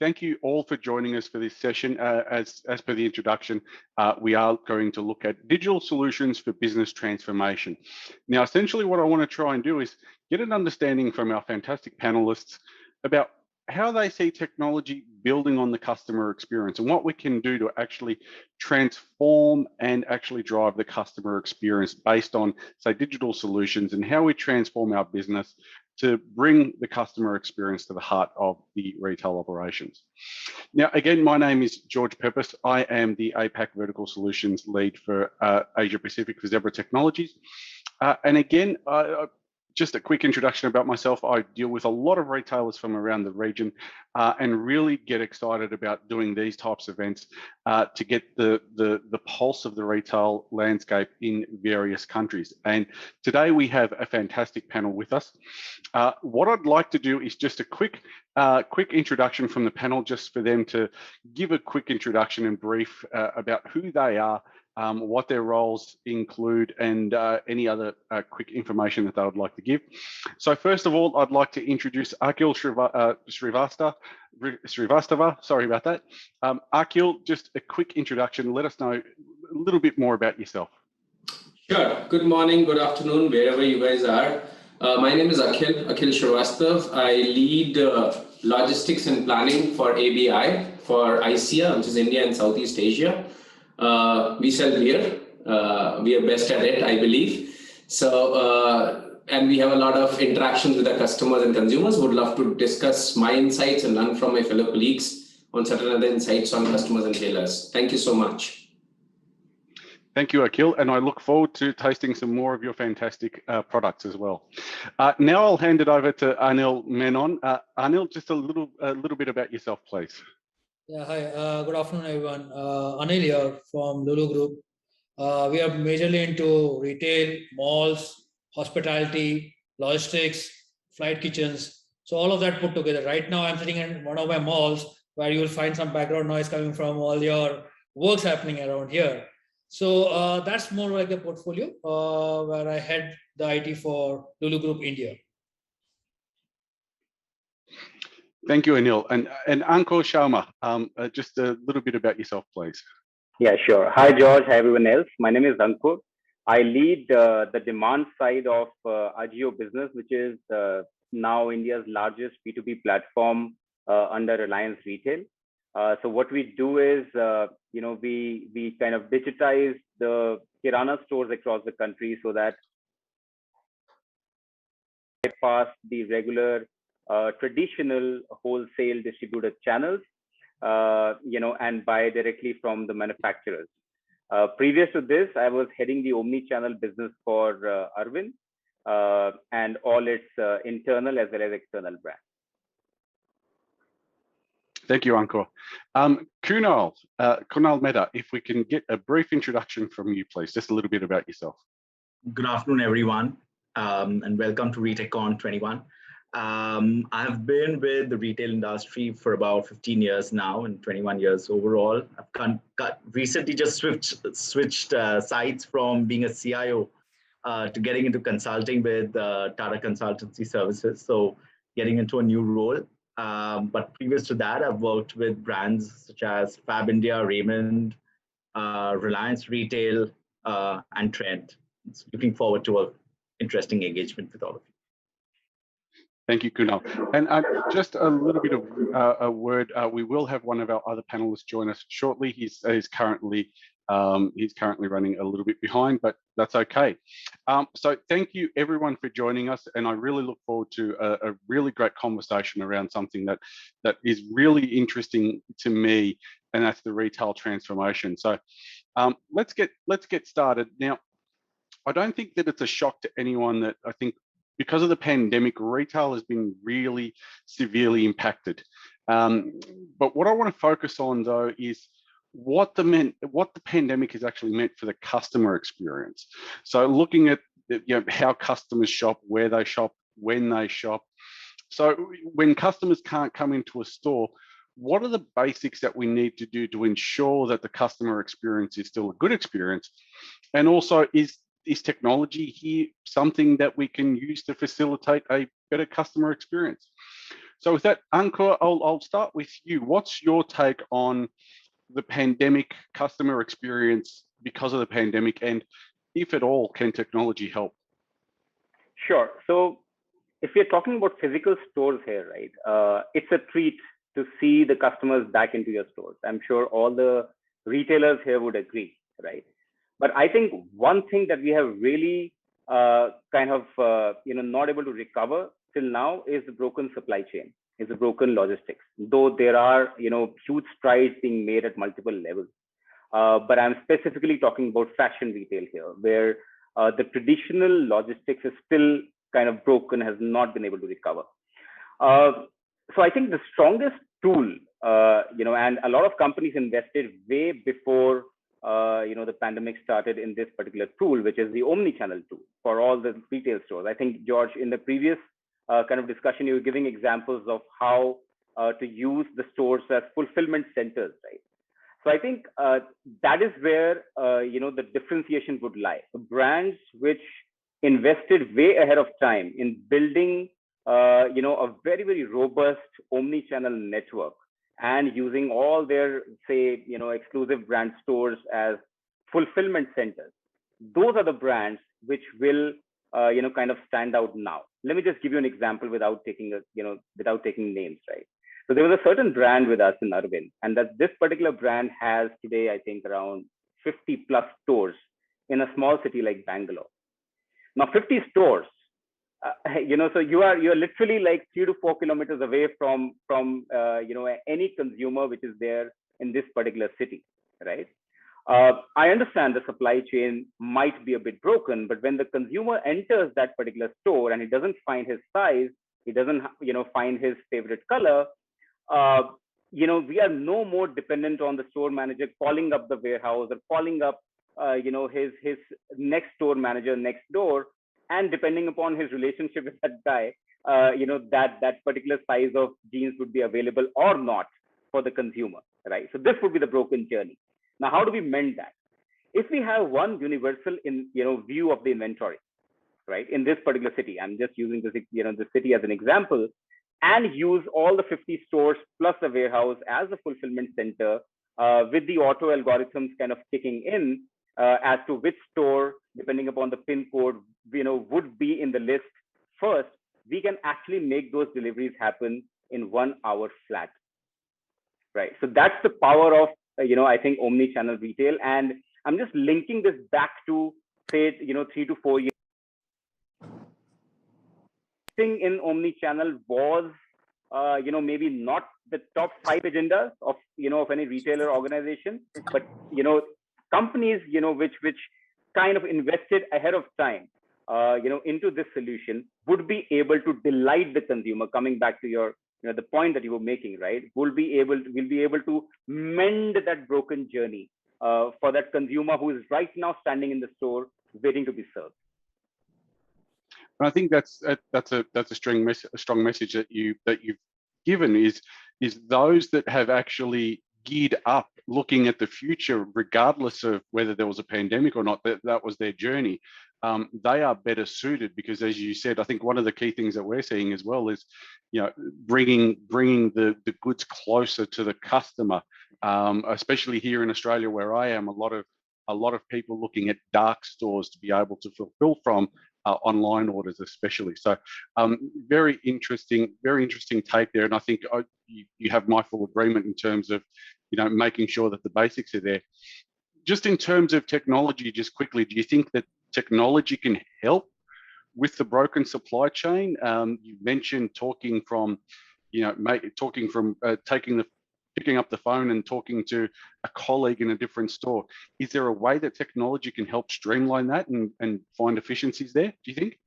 thank you all for joining us for this session. As per the introduction, we are going to look at digital solutions for business transformation. Now, essentially what I want to try and do is get an understanding from our fantastic panelists about how they see technology building on the customer experience and what we can do to actually transform and actually drive the customer experience based on, say, digital solutions, and how we transform our business to bring the customer experience to the heart of the retail operations. Now, again, my name is George Pepes. I am the APAC Vertical Solutions Lead for Asia Pacific for Zebra Technologies. And again, just a quick introduction about myself. I deal with a lot of retailers from around the region and really get excited about doing these types of events to get the pulse of the retail landscape in various countries. And today we have a fantastic panel with us. What I'd like to do is just a quick introduction from the panel, just for them to give a quick introduction and brief about who they are, what their roles include, and any other quick information that they would like to give. So first of all, I'd like to introduce Akhil Srivastava, sorry about that. Akhil, just a quick introduction. Let us know a little bit more about yourself. Sure. Good morning, good afternoon, wherever you guys are. My name is Akhil Srivastava. I lead logistics and planning for ABI, for ISEA, which is India and Southeast Asia. We sell beer. We are best at it, I believe. So, and we have a lot of interactions with our customers and consumers. Would love to discuss my insights and learn from my fellow colleagues on certain other insights on customers and retailers. Thank you so much. Thank you, Akhil, and I look forward to tasting some more of your fantastic products as well. Now I'll hand it over to Anil Menon. Anil, just a little bit about yourself, please. Yeah, hi, good afternoon, everyone. Anil here from Lulu Group. We are majorly into retail, malls, hospitality, logistics, flight kitchens. So all of that put together. Right now, I'm sitting in one of my malls where you will find some background noise coming from all your works happening around here. So that's more like the portfolio where I head the IT for Lulu Group India. Thank you, Anil. And Ankur Sharma, just a little bit about yourself, please. Yeah, sure. Hi, George. Hi, everyone else. My name is Ankur. I lead the demand side of Ajio business, which is now India's largest B2B platform under Reliance Retail. So what we do is, we kind of digitize the Kirana stores across the country so that bypass the regular traditional wholesale distributed channels, and buy directly from the manufacturers. Previous to this, I was heading the Omnichannel business for Arvind and all its internal as well as external brands. Thank you, Ankur. Kunal Mehta, if we can get a brief introduction from you, please, just a little bit about yourself. Good afternoon, everyone, and welcome to ReTechCon 21. I've been with the retail industry for about 15 years now and 21 years overall. I've recently just switched sides from being a CIO to getting into consulting with Tata Consultancy Services, so getting into a new role. But previous to that, I've worked with brands such as Fab India, Raymond, Reliance Retail, and Trent. Looking forward to an interesting engagement with all of you. Thank you, Kunal. And just a little bit of a word. We will have one of our other panelists join us shortly. He's currently running a little bit behind, but that's okay. So thank you everyone for joining us, and I really look forward to a really great conversation around something that is really interesting to me, and that's the retail transformation. So let's get started. Now, I don't think that it's a shock to anyone that I think because of the pandemic, retail has been really severely impacted. But what I want to focus on though is what the pandemic has actually meant for the customer experience. So looking at how customers shop, where they shop, when they shop. So when customers can't come into a store, what are the basics that we need to do to ensure that the customer experience is still a good experience? And also, is technology here something that we can use to facilitate a better customer experience? So with that, Ankur, I'll start with you. What's your take on the pandemic customer experience because of the pandemic, and if at all, can technology help? Sure. So if we're talking about physical stores here, right, it's a treat to see the customers back into your stores. I'm sure all the retailers here would agree, right? But I think one thing that we have really not able to recover till now is the broken supply chain, is the broken logistics. Though there are huge strides being made at multiple levels, but I'm specifically talking about fashion retail here, where the traditional logistics is still kind of broken, has not been able to recover. So I think the strongest tool, and a lot of companies invested way before the pandemic started in this particular tool, which is the Omnichannel tool for all the retail stores. I think, George, in the previous kind of discussion, you were giving examples of how to use the stores as fulfillment centers, right? So I think that is where the differentiation would lie. The brands which invested way ahead of time in building a very, very robust omni-channel network and using all their, say, exclusive brand stores as fulfillment centers. Those are the brands which will kind of stand out now. Let me just give you an example without taking names, right? So there was a certain brand with us in Arvind, and that this particular brand has today, I think, around 50 plus stores in a small city like Bangalore. Now, 50 stores, so you're literally like 3 to 4 kilometers away from any consumer which is there in this particular city, right? I understand the supply chain might be a bit broken, but when the consumer enters that particular store and he doesn't find his size, he doesn't find his favorite color, we are no more dependent on the store manager calling up the warehouse or calling up his next store manager next door, and depending upon his relationship with that guy, that particular size of jeans would be available or not for the consumer, right? So this would be the broken journey. Now, how do we mend that? If we have one universal view of the inventory, right, in this particular city, I'm just using this the city as an example, and use all the 50 stores plus the warehouse as a fulfillment center, with the auto algorithms kind of kicking in as to which store, depending upon the pin code, would be in the list first, we can actually make those deliveries happen in 1 hour flat, right? So that's the power of, I think, omni-channel retail. And I'm just linking this back to, say, 3 to 4 years. Thing in omni-channel was, maybe not the top 5 agendas of, of any retailer organization, but, companies, which kind of invested ahead of time, into this solution would be able to delight the consumer. Coming back to your, the point that you were making, right? We'll be able to mend that broken journey for that consumer who is right now standing in the store waiting to be served. And I think that's a strong message that you've given is those that have actually geared up looking at the future, regardless of whether there was a pandemic or not, that was their journey. They are better suited because, as you said, I think one of the key things that we're seeing as well is, bringing the goods closer to the customer, especially here in Australia where I am. A lot of people looking at dark stores to be able to fulfill from online orders, especially. So, very interesting take there, and I think you have my full agreement in terms of making sure that the basics are there. Just in terms of technology, just quickly, do you think that technology can help with the broken supply chain? You mentioned talking from picking up the phone and talking to a colleague in a different store. Is there a way that technology can help streamline that and find efficiencies there, do you think?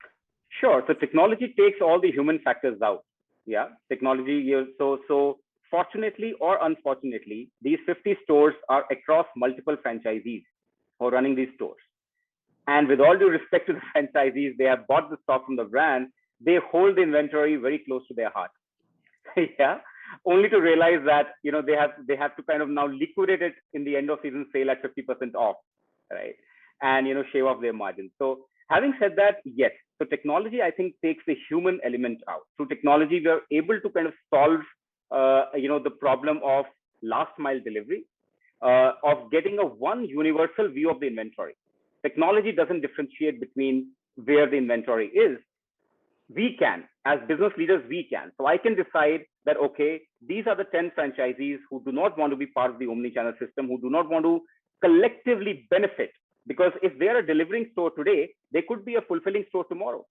Sure. So technology takes all the human factors out. Yeah. Technology, so fortunately or unfortunately, these 50 stores are across multiple franchisees who are running these stores. And with all due respect to the franchisees, they have bought the stock from the brand. They hold the inventory very close to their heart. Yeah. Only to realize that they have to kind of now liquidate it in the end of season sale at 50% off, right? And shave off their margins. So Having said that, yes. So technology, I think, takes the human element out. Through technology, we are able to kind of solve, the problem of last mile delivery, of getting a one universal view of the inventory. Technology doesn't differentiate between where the inventory is. We can, as business leaders, we can. So I can decide that, okay, these are the 10 franchisees who do not want to be part of the omnichannel system, who do not want to collectively benefit. Because if they are a delivering store today, they could be a fulfilling store tomorrow,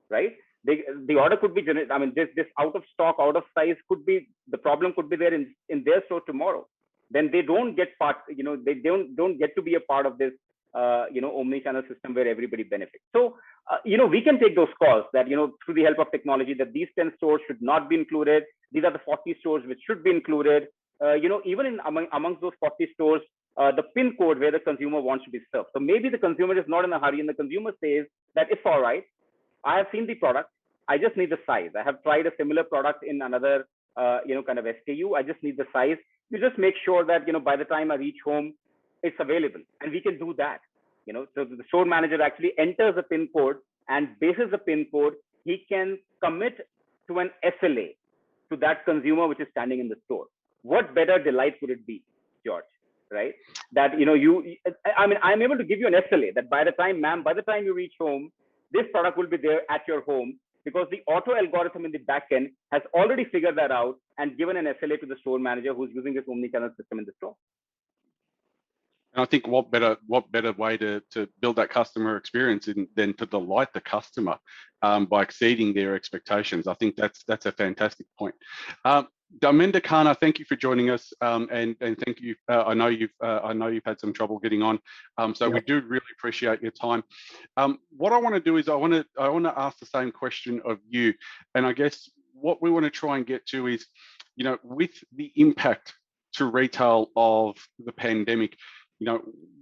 right? The order could be generated. I mean, this out of stock, out of size could be, the problem could be there in their store tomorrow. Then they don't get part, they don't get to be a part of this, omni-channel system where everybody benefits. So, we can take those calls that, through the help of technology, that these 10 stores should not be included. These are the 40 stores which should be included. Even amongst those 40 stores, the pin code where the consumer wants to be served. So maybe the consumer is not in a hurry and the consumer says that it's all right. I have seen the product. I just need the size. I have tried a similar product in another, kind of SKU. I just need the size. You just make sure that, by the time I reach home, it's available. And we can do that, so the store manager actually enters a pin code, and basis the pin code, he can commit to an SLA to that consumer which is standing in the store. What better delight could it be, George? Right? That, I'm able to give you an SLA that by the time you reach home, this product will be there at your home, because the auto algorithm in the backend has already figured that out and given an SLA to the store manager who's using this omnichannel system in the store. And I think what better way to build that customer experience than to delight the customer by exceeding their expectations. I think that's a fantastic point. Dharmender Khanna, thank you for joining us, and thank you. I know you've had some trouble getting on, so we do really appreciate your time. What I want to do is I want to ask the same question of you, and I guess what we want to try and get to is, with the impact to retail of the pandemic,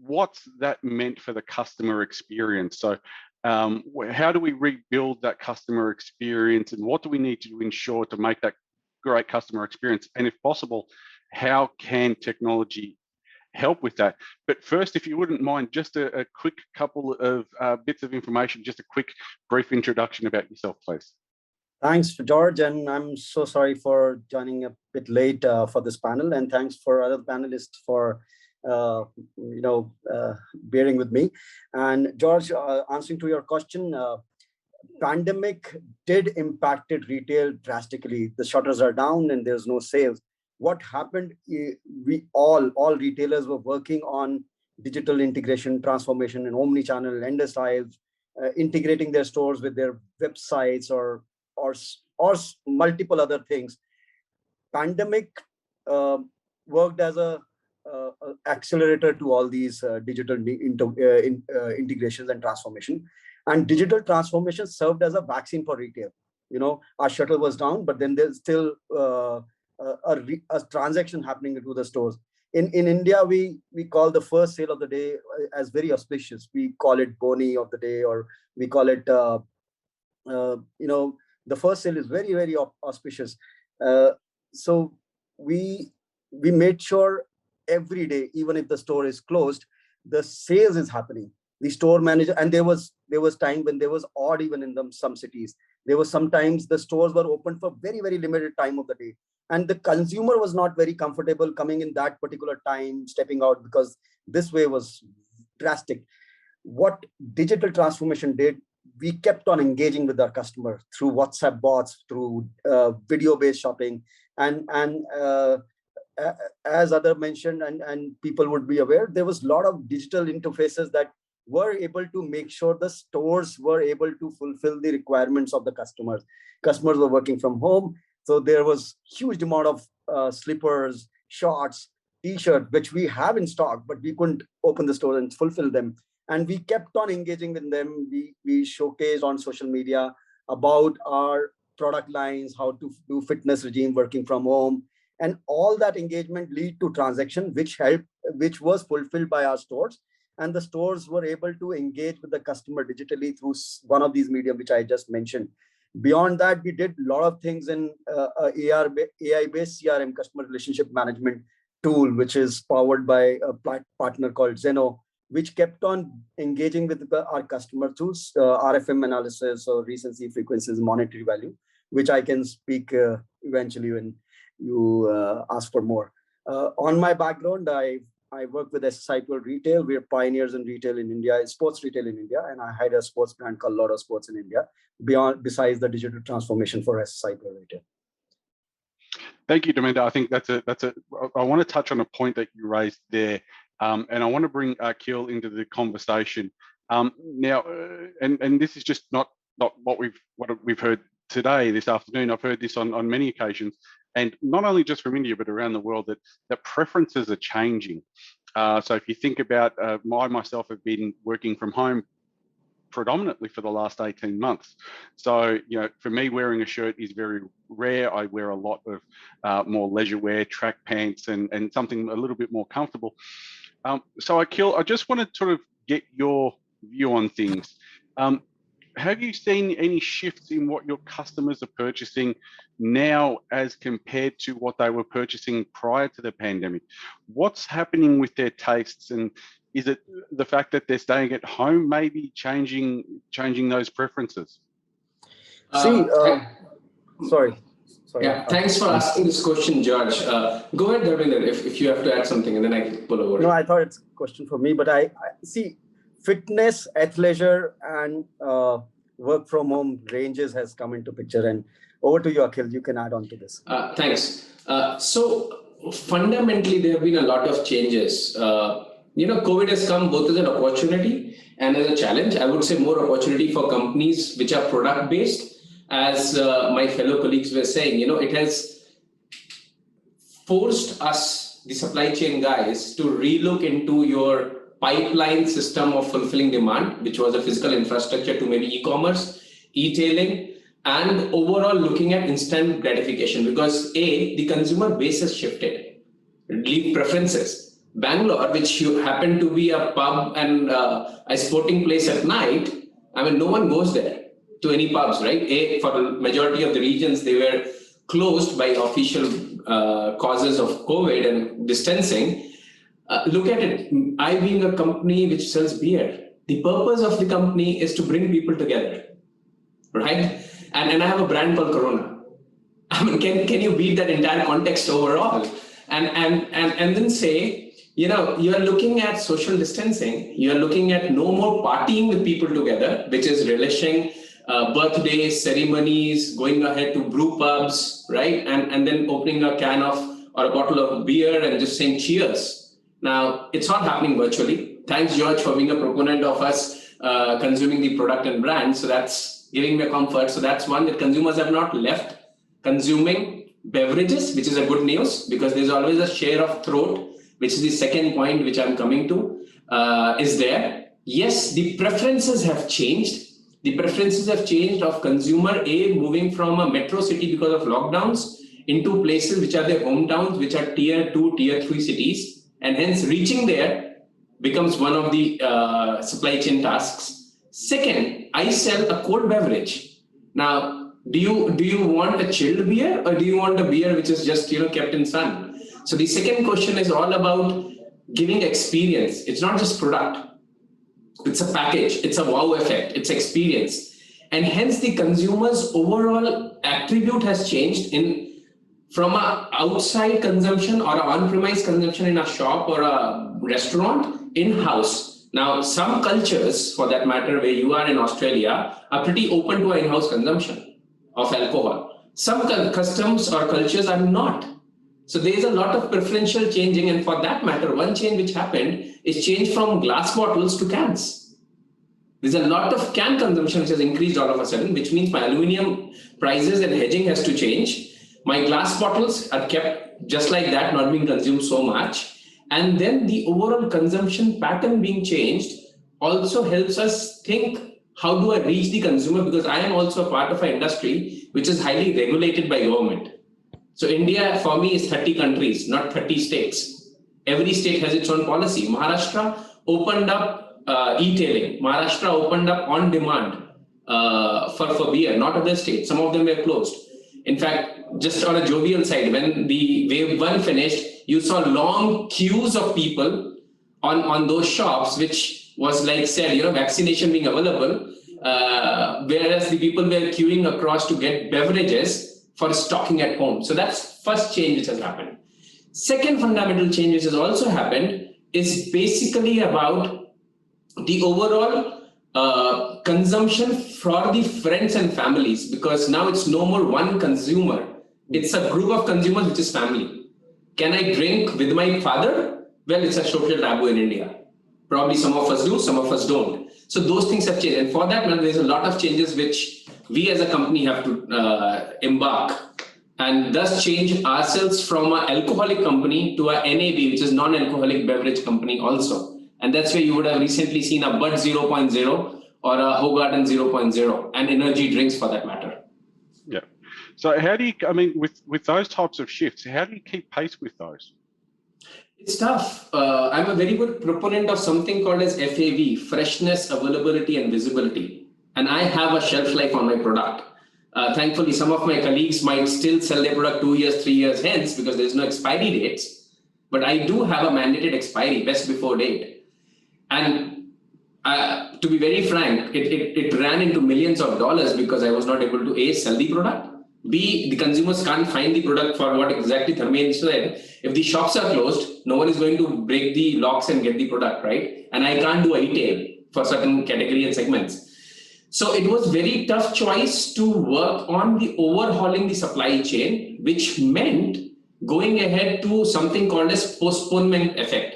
what's that meant for the customer experience? So how do we rebuild that customer experience, and what do we need to ensure to make that great customer experience? And if possible, how can technology help with that? But first, if you wouldn't mind, just a quick couple of bits of information, just a quick brief introduction about yourself, please. Thanks, George, and I'm so sorry for joining a bit late for this panel, and thanks for other panelists for bearing with me. And George, answering to your question, pandemic did impacted retail drastically. The shutters are down and there's no sales. What happened? We all retailers were working on digital integration, transformation, and omni-channel, end styles, integrating their stores with their websites or multiple other things. Pandemic worked as a accelerator to all these digital integrations and transformation. And digital transformation served as a vaccine for retail. Our shutter was down, but then there's still a transaction happening into the stores. In India, we call the first sale of the day as very auspicious. We call it Boni of the day, or we call it, the first sale is very, very auspicious. So we made sure every day, even if the store is closed, the sales is happening. The store manager, and there was time when there was odd even in some cities. There was sometimes the stores were open for very, very limited time of the day. And the consumer was not very comfortable coming in that particular time, stepping out, because this way was drastic. What digital transformation did, we kept on engaging with our customer through WhatsApp bots, through video-based shopping, and as other mentioned, and people would be aware, there was a lot of digital interfaces that were able to make sure the stores were able to fulfill the requirements of the customers. Customers were working from home, so there was huge amount of slippers, shorts, t-shirt, which we have in stock, but we couldn't open the store and fulfill them. And we kept on engaging with them. We showcased on social media about our product lines, how to do fitness regime, working from home, and all that engagement lead to transaction, which was fulfilled by our stores. And the stores were able to engage with the customer digitally through one of these medium, which I just mentioned. Beyond that, we did a lot of things in AI-based CRM, customer relationship management tool, which is powered by a partner called Zeno, which kept on engaging with our customer through RFM analysis or recency, frequencies, monetary value, which I can speak eventually when you ask for more. On my background, I work with SSIPL Retail. We're pioneers in retail in India, sports retail in India, and I had a sports brand called Lotto Sports in India, besides the digital transformation for SSIPL Retail. Thank you, Dhaminder. I think I want to touch on a point that you raised there, and I want to bring Akhil into the conversation. Now, and this is just not what we've heard today, this afternoon. I've heard this on many occasions, and not only just from India, but around the world, that preferences are changing. So if you think about, I myself have been working from home predominantly for the last 18 months. So, for me, wearing a shirt is very rare. I wear a lot of more leisure wear, track pants, and something a little bit more comfortable. So Akhil, I just want to sort of get your view on things. Have you seen any shifts in what your customers are purchasing now as compared to what they were purchasing prior to the pandemic? What's happening with their tastes, and is it the fact that they're staying at home maybe changing those preferences? Sorry. Yeah, thanks for asking this question, George. Go ahead, Dhavinder, if you have to add something, and then I can pull over. No, I thought it's a question for me, but I see fitness, athleisure, and work from home ranges has come into picture. And over to you, Akhil. You can add on to this. Thanks. So fundamentally, there have been a lot of changes. COVID has come both as an opportunity and as a challenge. I would say more opportunity for companies which are product-based. As my fellow colleagues were saying, it has forced us, the supply chain guys, to relook into your pipeline system of fulfilling demand, which was a physical infrastructure, to maybe e-commerce, e-tailing, and overall looking at instant gratification, because the consumer base has shifted, leave preferences. Bangalore, which happened to be a pub and a sporting place at night, no one goes there to any pubs, right? For the majority of the regions, they were closed by official causes of COVID and distancing. Look at it. I being a company which sells beer, the purpose of the company is to bring people together, right? And I have a brand called Corona. Can you beat that entire context overall? And then say, you're looking at social distancing. You're looking at no more partying with people together, which is relishing birthdays, ceremonies, going ahead to brew pubs, right? And then opening a can of or a bottle of beer and just saying cheers. Now, it's not happening virtually. Thanks, George, for being a proponent of us consuming the product and brand. So that's giving me a comfort. So that's one, that consumers have not left consuming beverages, which is a good news, because there's always a share of throat, which is the second point which I'm coming to, is there. Yes, the preferences have changed. The preferences have changed of consumer moving from a metro city because of lockdowns into places which are their hometowns, which are tier 2, tier 3 cities. And hence reaching there becomes one of the supply chain tasks. Second, I sell a cold beverage. Now, do you want a chilled beer, or do you want a beer which is just kept in sun? So the second question is all about giving experience. It's not just product. It's a package. It's a wow effect. It's experience. And hence the consumer's overall attribute has changed from a outside consumption or a on-premise consumption in a shop or a restaurant in-house. Now, some cultures, for that matter, where you are in Australia, are pretty open to in-house consumption of alcohol. Some customs or cultures are not. So there is a lot of preferential changing. And for that matter, one change which happened is change from glass bottles to cans. There's a lot of can consumption which has increased all of a sudden, which means my aluminum prices and hedging has to change. My glass bottles are kept just like that, not being consumed so much. And then the overall consumption pattern being changed also helps us think, how do I reach the consumer? Because I am also a part of an industry which is highly regulated by government. So India, for me, is 30 countries, not 30 states. Every state has its own policy. Maharashtra opened up e-tailing. Maharashtra opened up on demand for beer, not other states. Some of them were closed. In fact, just on a jovial side, when the wave 1 finished, you saw long queues of people on those shops, which was like said, vaccination being available, whereas the people were queuing across to get beverages for stocking at home. So that's first change which has happened. Second fundamental change which has also happened is basically about the overall consumption for the friends and families, because now it's no more one consumer. It's a group of consumers, which is family. Can I drink with my father? Well, it's a social taboo in India. Probably some of us do, some of us don't. So those things have changed. And for that, there's a lot of changes which we as a company have to embark, and thus change ourselves from an alcoholic company to a NAB, which is non-alcoholic beverage company also. And that's where you would have recently seen a Bud 0.0 or a Hogarden 0.0 and energy drinks for that matter. Yeah. So how do you, with those types of shifts, how do you keep pace with those? It's tough. I'm a very good proponent of something called as FAV, freshness, availability, and visibility. And I have a shelf life on my product. Thankfully, some of my colleagues might still sell their product 2 years, 3 years hence because there's no expiry dates. But I do have a mandated expiry, best before date. And to be very frank, it ran into millions of dollars because I was not able to A, sell the product. B, the consumers can't find the product for what exactly Tharmen said. If the shops are closed, no one is going to break the locks and get the product, right? And I can't do a retail for certain category and segments. So it was very tough choice to work on the overhauling the supply chain, which meant going ahead to something called as postponement effect.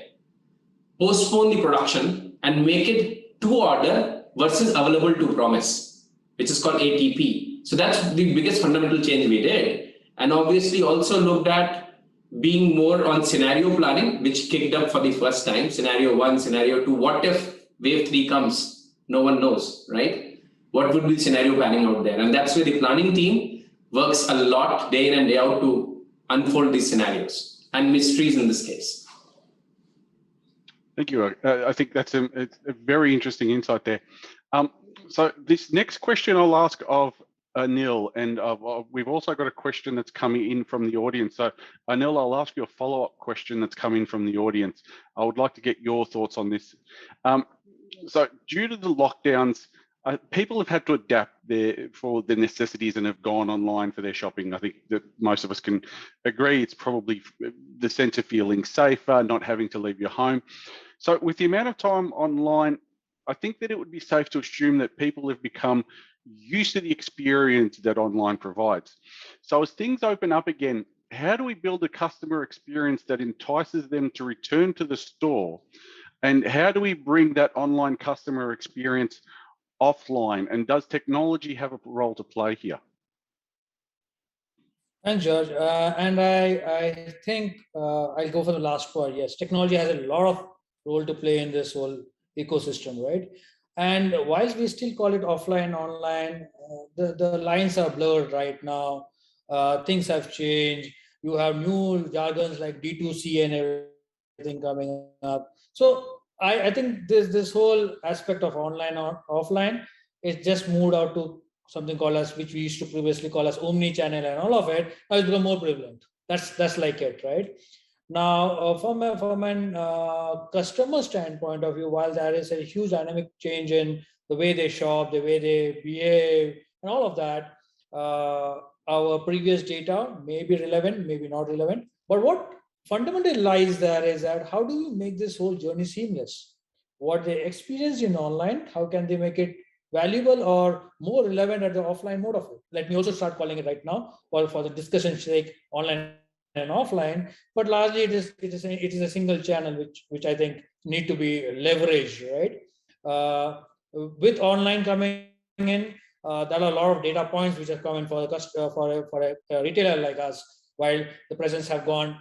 Postpone the production and make it to order versus available to promise, which is called ATP. So that's the biggest fundamental change we did. And obviously also looked at being more on scenario planning, which kicked up for the first time. Scenario 1, scenario 2, what if wave 3 comes? No one knows, right? What would be scenario planning out there? And that's where the planning team works a lot day in and day out to unfold these scenarios and mysteries in this case. Thank you. I think that's a very interesting insight there. So this next question I'll ask of Anil, and we've also got a question that's coming in from the audience. So Anil, I'll ask you a follow-up question that's coming from the audience. I would like to get your thoughts on this. So due to the lockdowns, people have had to adapt for the necessities and have gone online for their shopping. I think that most of us can agree it's probably the sense of feeling safer, not having to leave your home. So with the amount of time online, I think that it would be safe to assume that people have become used to the experience that online provides. So as things open up again, how do we build a customer experience that entices them to return to the store? And how do we bring that online customer experience offline? And does technology have a role to play here? Thanks, George. And I think I'll go for the last part. Yes, technology has a lot of role to play in this whole ecosystem, right? And whilst we still call it offline, online, the lines are blurred right now. Things have changed. You have new jargons like D2C and everything coming up. So I think this whole aspect of online or offline is just moved out to something called as, which we used to previously call as Omnichannel, and all of it has become more prevalent. That's like it, right? Now, from an customer standpoint of view, while there is a huge dynamic change in the way they shop, the way they behave, and all of that, our previous data may be relevant, maybe not relevant. But what fundamentally lies there is that how do you make this whole journey seamless? What they experienced in online, how can they make it valuable or more relevant at the offline mode of it? Let me also start calling it right now, or for the discussion's sake, online and offline, but largely it is a single channel which I think need to be leveraged, right? With online coming in, there are a lot of data points which have come in for a retailer like us, while the presence have gone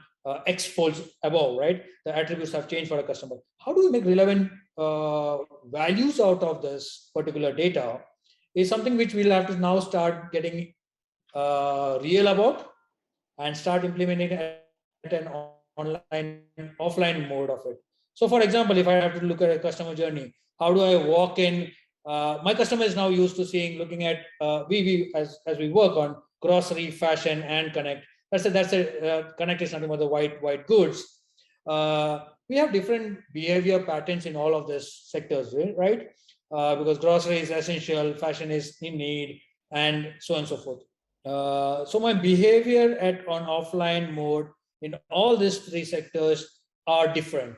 X folds above, right? The attributes have changed for a customer. How do we make relevant values out of this particular data is something which we'll have to now start getting real about and start implementing at an online, offline mode of it. So for example, if I have to look at a customer journey, how do I walk in? My customer is now used to looking at, as we work on grocery, fashion, and connect. That's a connect is nothing but the white goods. we have different behavior patterns in all of these sectors, right? Because grocery is essential, fashion is in need, and so on and so forth. So my behavior on offline mode in all these three sectors are different.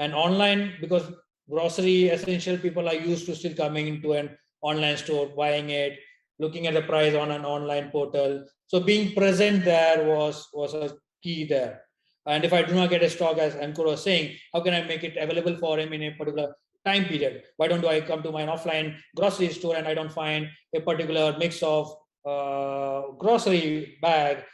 And online, because grocery essential, people are used to still coming into an online store, buying it, looking at the price on an online portal. So being present there was a key there. And if I do not get a stock, as Ankur was saying, how can I make it available for him in a particular time period? Why don't I come to my offline grocery store and I don't find a particular mix of grocery bag?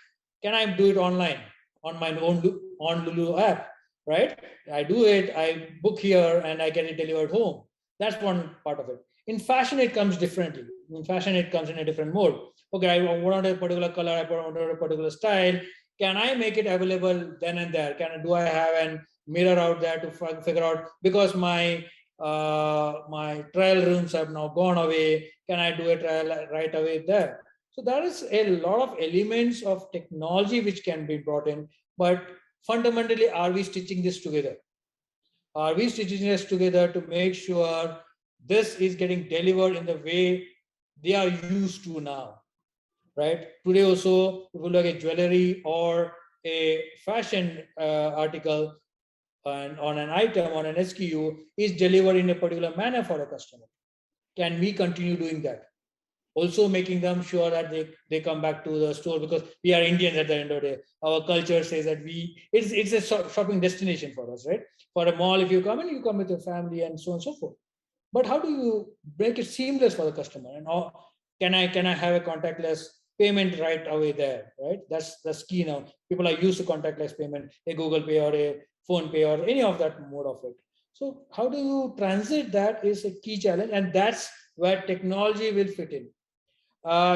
Can I do it online on my own on Lulu app, right? I do it, I book here and I get it delivered home. That's one part of it. In fashion, it comes differently. In fashion, it comes in a different mode. Okay, I want a particular color, I want a particular style. Can I make it available then and there? Do I have a mirror out there to figure out, because my my trial rooms have now gone away, can I do a trial right away there? So there is a lot of elements of technology which can be brought in, but fundamentally, are we stitching this together? Are we stitching this together to make sure this is getting delivered in the way they are used to now, right? Today also, if you look at jewelry or a fashion article and on an item, on an SKU, is delivered in a particular manner for a customer. Can we continue doing that? Also making them sure that they come back to the store, because we are Indians at the end of the day. Our culture says that it's a shopping destination for us, right? For a mall, if you come in, you come with your family and so on and so forth. But how do you make it seamless for the customer? And can I have a contactless payment right away there, right? That's key now. People are used to contactless payment, a Google Pay or a Phone Pay or any of that mode of it. So how do you transit that is a key challenge, and that's where technology will fit in.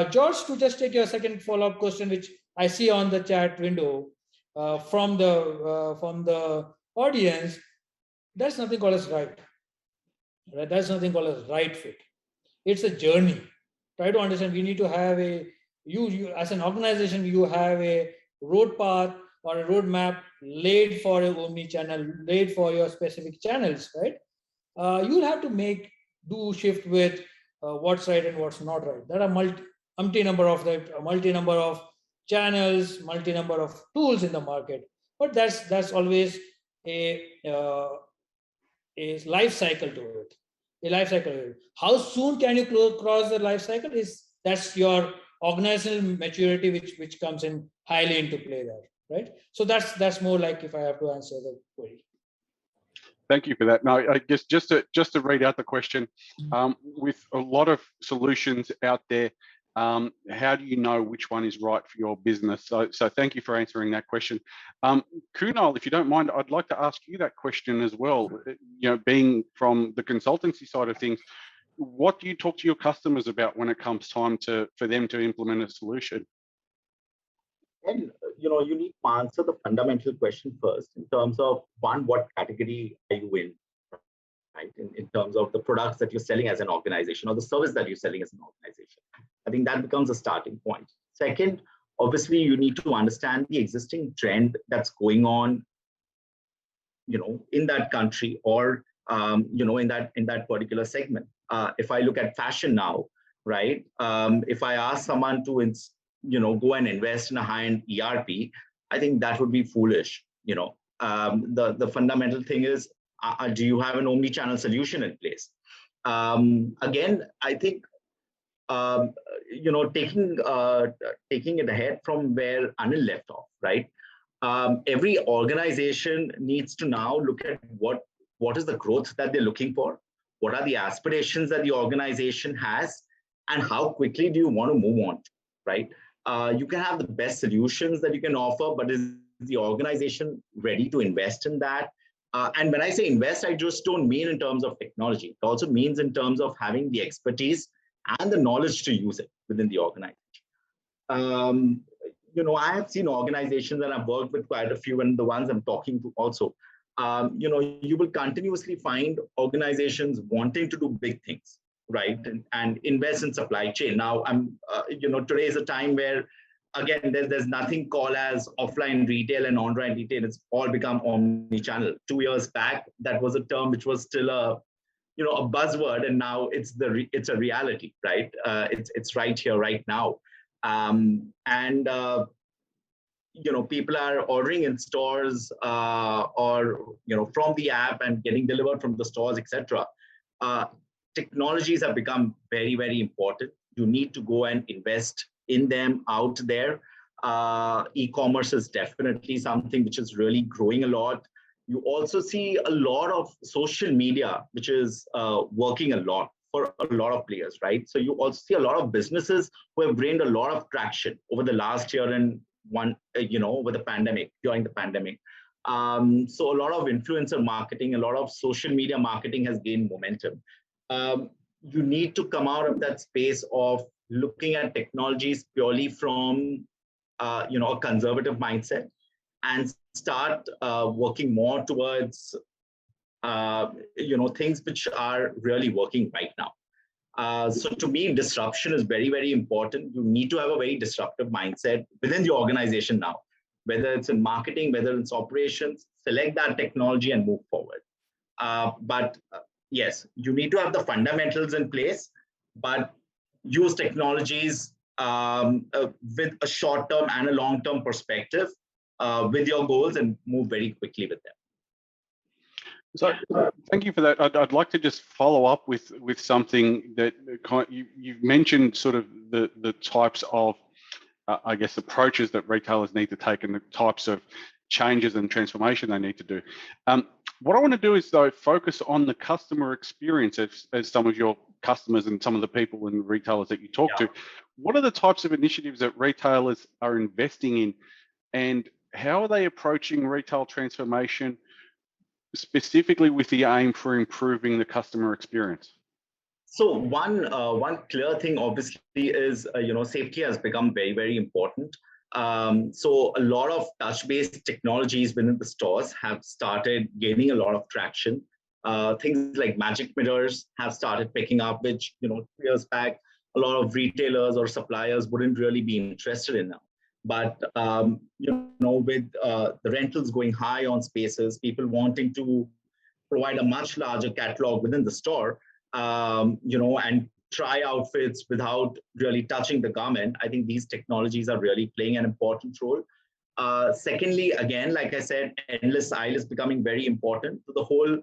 George, to just take your second follow-up question, which I see on the chat window from the audience, there's nothing called as right. There's nothing called as right fit. It's a journey. Try to understand. We need to have you as an organization, you have a road path or a roadmap laid for a omni-channel, laid for your specific channels, right? You'll have to shift with what's right and what's not right. There are multi number of channels, multi number of tools in the market, but that's always a life cycle to it. A life cycle. How soon can you cross the life cycle? That's your organizational maturity, which comes in highly into play there, right? So that's more like, if I have to answer the query. Thank you for that. Now, I guess just to read out the question, with a lot of solutions out there, how do you know which one is right for your business? So thank you for answering that question. Kunal, if you don't mind, I'd like to ask you that question as well. You know, being from the consultancy side of things, what do you talk to your customers about when it comes time for them to implement a solution? And you need to answer the fundamental question first in terms of, one, what category are you in, right? In terms of the products that you're selling as an organization or the service that you're selling as an organization. I think that becomes a starting point. Second, obviously, you need to understand the existing trend that's going on, in that country or, in that particular segment. If I look at fashion now, right? If I ask someone to go and invest in a high-end ERP, I think that would be foolish. The fundamental thing is, do you have an omnichannel solution in place? Again, I think taking it ahead from where Anil left off, right? Every organization needs to now look at what is the growth that they're looking for, what are the aspirations that the organization has, and how quickly do you want to move on, right? You can have the best solutions that you can offer, but is the organization ready to invest in that? And when I say invest, I just don't mean in terms of technology. It also means in terms of having the expertise and the knowledge to use it within the organization. I have seen organizations, and I've worked with quite a few, and the ones I'm talking to also, you will continuously find organizations wanting to do big things, right? And invest in supply chain. Now, today is a time where again, there's nothing called as offline retail and online retail. It's all become omni-channel. 2 years back, that was a term which was still a buzzword, and now it's a reality, right? It's right here, right now, and people are ordering in stores or from the app and getting delivered from the stores, etc. Technologies have become very, very important. You need to go and invest in them out there. E-commerce is definitely something which is really growing a lot. You also see a lot of social media, which is working a lot for a lot of players, right? So you also see a lot of businesses who have gained a lot of traction over the last year and over the pandemic, during the pandemic. So a lot of influencer marketing, a lot of social media marketing has gained momentum. You need to come out of that space of looking at technologies purely from a conservative mindset and start working more towards things which are really working right now. So to me, disruption is very, very important. You need to have a very disruptive mindset within the organization now, whether it's in marketing, whether it's operations, select that technology and move forward. But yes, you need to have the fundamentals in place, but use technologies with a short-term and a long-term perspective with your goals and move very quickly with them. So thank you for that. I'd like to just follow up with something that you've mentioned, sort of the types of, I guess, approaches that retailers need to take and the types of changes and transformation they need to do. What I want to do is, though, focus on the customer experience as some of your customers and some of the people and retailers that you talk to. What are the types of initiatives that retailers are investing in, and how are they approaching retail transformation, specifically with the aim for improving the customer experience? So one clear thing, obviously, is safety has become very, very important. So a lot of touch-based technologies within the stores have started gaining a lot of traction. Things like magic mirrors have started picking up, which 2 years back, a lot of retailers or suppliers wouldn't really be interested in now. But with the rentals going high on spaces, people wanting to provide a much larger catalog within the store, and try outfits without really touching the garment, I think these technologies are really playing an important role. Secondly, again, like I said, endless aisle is becoming very important to the whole.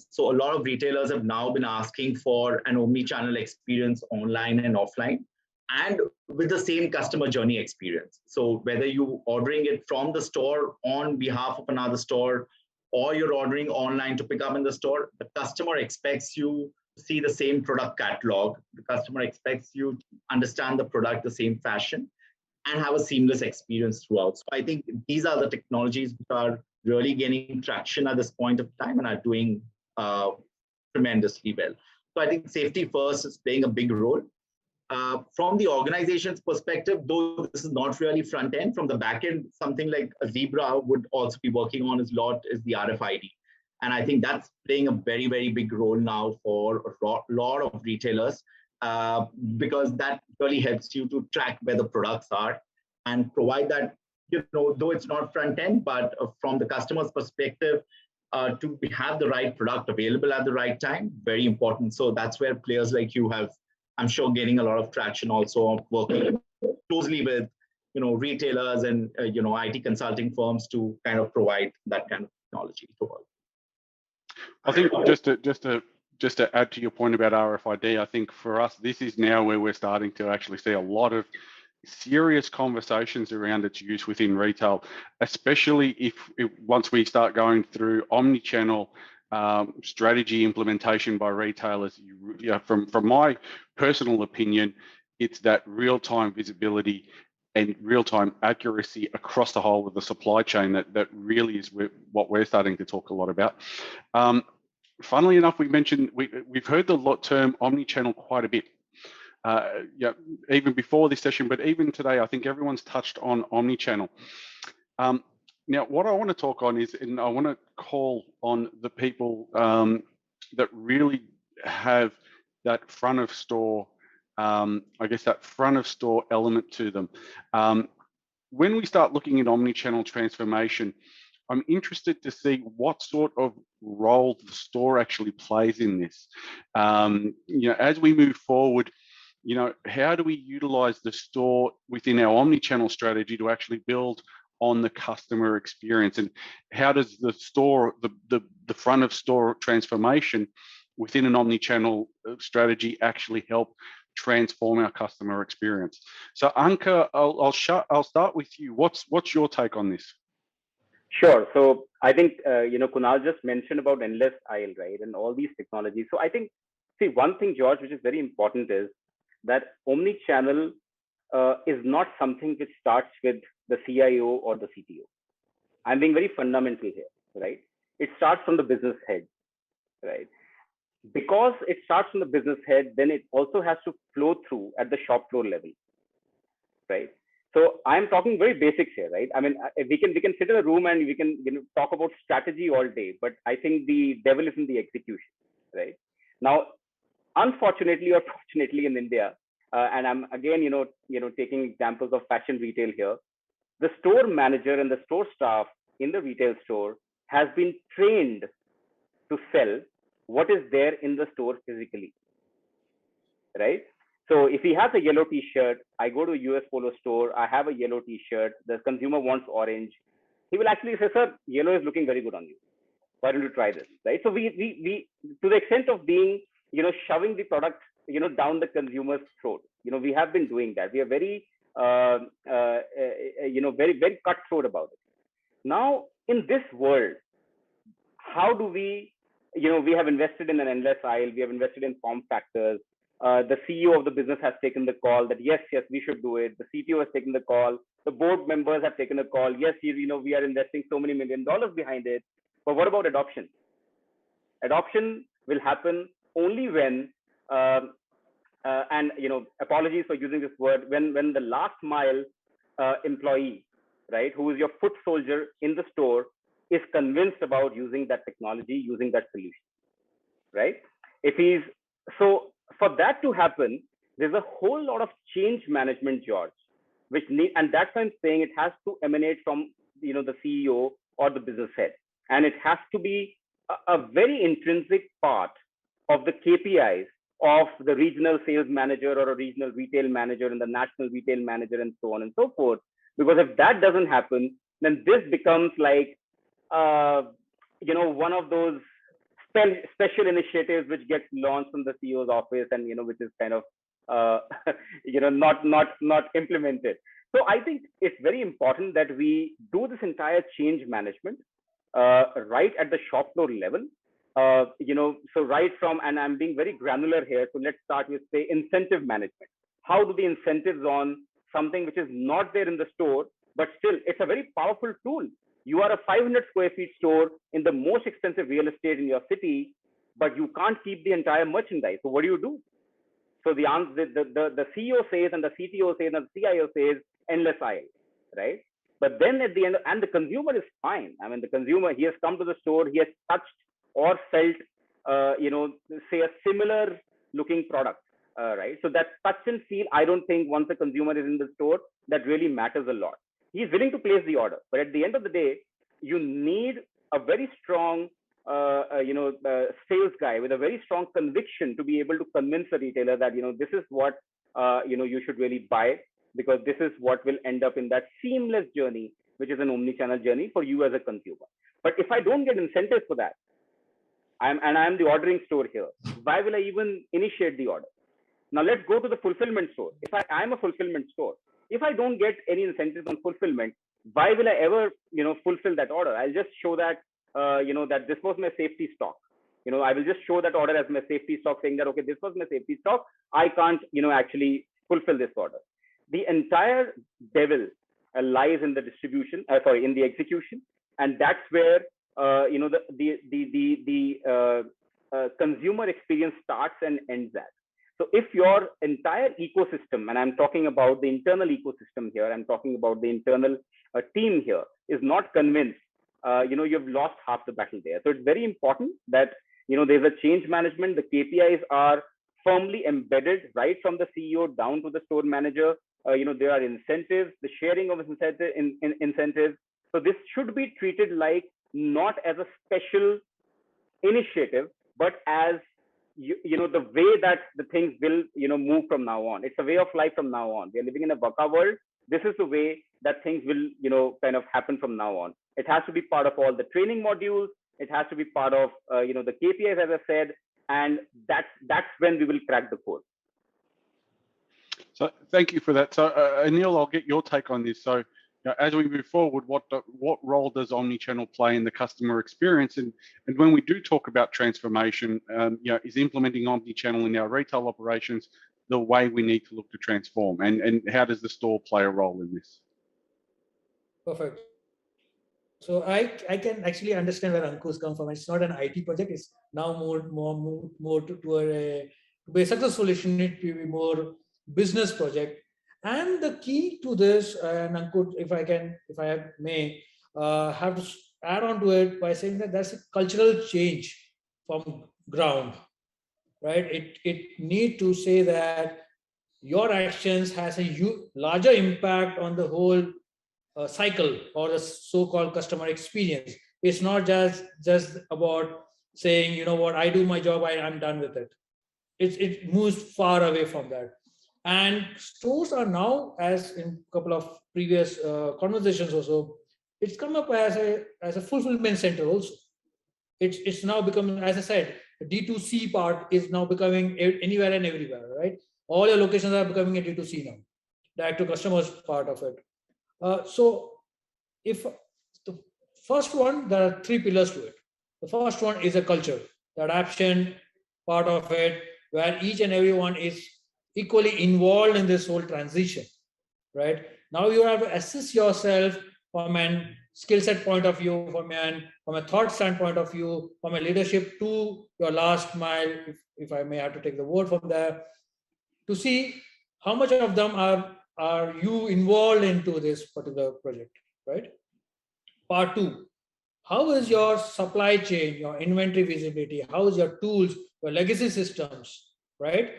So a lot of retailers have now been asking for an omni-channel experience online and offline, and with the same customer journey experience. So whether you ordering it from the store on behalf of another store, or you're ordering online to pick up in the store, the customer expects you to see the same product catalog. The customer expects you to understand the product the same fashion and have a seamless experience throughout. So I think these are the technologies which are really gaining traction at this point of time and are doing tremendously well. So I think safety first is playing a big role. From the organization's perspective, though this is not really front end, from the back end, something like a Zebra would also be working on is the RFID. And I think that's playing a very, very big role now for a lot of retailers, because that really helps you to track where the products are and provide that, though it's not front end, but from the customer's perspective, to have the right product available at the right time, very important. So that's where players like you have, I'm sure, gaining a lot of traction also, working closely with, retailers and, IT consulting firms to kind of provide that kind of technology to all. I think just to add to your point about RFID, I think for us, this is now where we're starting to actually see a lot of serious conversations around its use within retail, especially if once we start going through omni-channel strategy implementation by retailers. From my personal opinion, it's that real-time visibility and real-time accuracy across the whole of the supply chain that really is what we're starting to talk a lot about. Funnily enough, we've heard the term omni-channel quite a bit. Even before this session, but even today, I think everyone's touched on omni-channel. Now, what I want to talk on is, and I want to call on the people that really have that front of store I guess, that front of store element to them. When we start looking at omnichannel transformation, I'm interested to see what sort of role the store actually plays in this. As we move forward, how do we utilize the store within our omnichannel strategy to actually build on the customer experience, and how does the store, the front of store transformation within an omnichannel strategy actually help transform our customer experience? So Anka, I'll start with you. What's your take on this? Sure. So I think Kunal just mentioned about endless aisle, right, and all these technologies. So I think, see, one thing, George, which is very important is that omnichannel is not something which starts with the CIO or the CTO. I'm being very fundamental here, right? It starts from the business head, right? Because it starts from the business head, then it also has to flow through at the shop floor level, right? So I'm talking very basics here, right? I mean, we can sit in a room and we can talk about strategy all day, but I think the devil is in the execution, right? Now, unfortunately or fortunately in India, and I'm again, taking examples of fashion retail here, the store manager and the store staff in the retail store has been trained to sell what is there in the store physically, right? So if he has a yellow t-shirt, I go to a US Polo store, I have a yellow t-shirt, the consumer wants orange, he will actually say, sir, yellow is looking very good on you. Why don't you try this, right? So we to the extent of being, shoving the product, down the consumer's throat, we have been doing that. We are very, very, very cutthroat about it. Now, in this world, how do we, we have invested in an endless aisle, we have invested in form factors. The CEO of the business has taken the call that yes, we should do it. The CTO has taken the call. The board members have taken the call. Yes, we are investing so many $1 million behind it. But what about adoption? Adoption will happen only when, and apologies for using this word, when the last mile employee, right, who is your foot soldier in the store, is convinced about using that technology, using that solution, right? So for that to happen, there's a whole lot of change management, George, and that's why I'm saying it has to emanate from, the CEO or the business head. And it has to be a very intrinsic part of the KPIs of the regional sales manager or a regional retail manager and the national retail manager and so on and so forth. Because if that doesn't happen, then this becomes like, one of those special initiatives which gets launched from the CEO's office and, which is kind of, not implemented. So I think it's very important that we do this entire change management right at the shop floor level. So right from, and I'm being very granular here. So let's start with, say, incentive management. How do the incentives on something which is not there in the store, but still it's a very powerful tool. You are a 500 square feet store in the most expensive real estate in your city, but you can't keep the entire merchandise. So what do? So the CEO says, and the CTO says, and the CIO says, endless aisle, right? But then at the end, and the consumer is fine. I mean, the consumer, he has come to the store, he has touched or felt, say a similar looking product, right? So that touch and feel, I don't think once a consumer is in the store, that really matters a lot. He's willing to place the order, but at the end of the day, you need a very strong, sales guy with a very strong conviction to be able to convince a retailer that, this is what, you should really buy, because this is what will end up in that seamless journey, which is an omnichannel journey for you as a consumer. But if I don't get incentives for that, I'm the ordering store here, why will I even initiate the order? Now let's go to the fulfillment store. If I'm a fulfillment store, if I don't get any incentives on fulfillment, why will I ever, fulfill that order? I'll just show that, that this was my safety stock. I will just show that order as my safety stock, saying that, okay, this was my safety stock. I can't, actually fulfill this order. The entire devil lies in the distribution, in the execution. And that's where, the consumer experience starts and ends at. So if your entire ecosystem, and I'm talking about the internal ecosystem here, I'm talking about the internal team here, is not convinced, you've lost half the battle there. So it's very important that, there's a change management. The KPIs are firmly embedded right from the CEO down to the store manager. There are incentives, the sharing of incentives. So this should be treated like not as a special initiative, but as the way that the things will move from now on. It's a way of life from now on. We are living in a VUCA world. This is the way that things will kind of happen from now on. It has to be part of all the training modules. It has to be part of the KPIs, as I said, and that's when we will crack the code. So thank you for that. So Anil, I'll get your take on this. So as we move forward, what role does omnichannel play in the customer experience? And when we do talk about transformation, is implementing omnichannel in our retail operations the way we need to look to transform? And how does the store play a role in this? Perfect. So I can actually understand where Ankur's come from. It's not an IT project. It's now more to a successful solution. It will be more business project. And the key to this, and Ankur, if I may, have to add on to it by saying that that's a cultural change from ground, right? It need to say that your actions has a larger impact on the whole cycle or the so-called customer experience. It's not just about saying, you know what, I do my job, I'm done with it. It moves far away from that. And stores are now, as in a couple of previous conversations also, it's come up as a fulfillment center also. It's now becoming, as I said, the D2C part is now becoming anywhere and everywhere, right? All your locations are becoming a D2C now, direct to customers part of it. So if the first one, there are three pillars to it. The first one is a culture, the adaptation part of it, where each and everyone is equally involved in this whole transition, right? Now you have to assess yourself from a skill set point of view, from a thought standpoint of view, from a leadership to your last mile, if I may have to take the word from there, to see how much of them are you involved into this particular project, right? Part two, how is your supply chain, your inventory visibility, how is your tools, your legacy systems, right?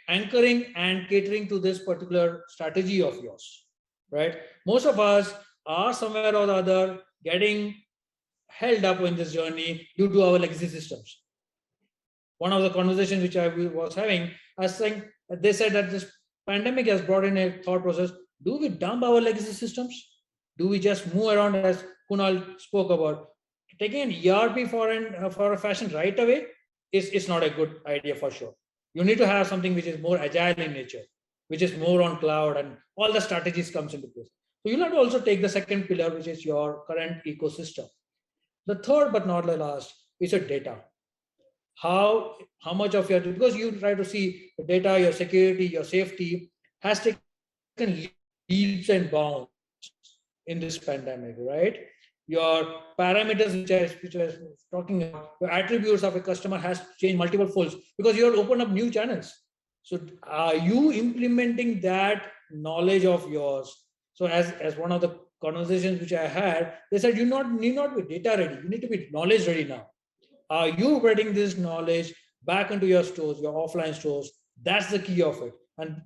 Anchoring and catering to this particular strategy of yours, right? Most of us are somewhere or the other getting held up in this journey due to our legacy systems. One of the conversations which I was having, I was saying, they said that this pandemic has brought in a thought process. Do we dump our legacy systems? Do we just move around, as Kunal spoke about? Taking an ERP for a fashion right away is not a good idea for sure. You need to have something which is more agile in nature, which is more on cloud, and all the strategies comes into place. So you'll have to also take the second pillar, which is your current ecosystem. The third, but not the last, is your data. How much of your, because you try to see the data, your security, your safety has taken leaps and bounds in this pandemic, right? Your parameters, which I was talking about, your attributes of a customer has changed multiple folds because you have opened up new channels. So are you implementing that knowledge of yours? So as one of the conversations which I had, they said you need not be data ready, you need to be knowledge ready now. Are you bringing this knowledge back into your stores, your offline stores? That's the key of it. And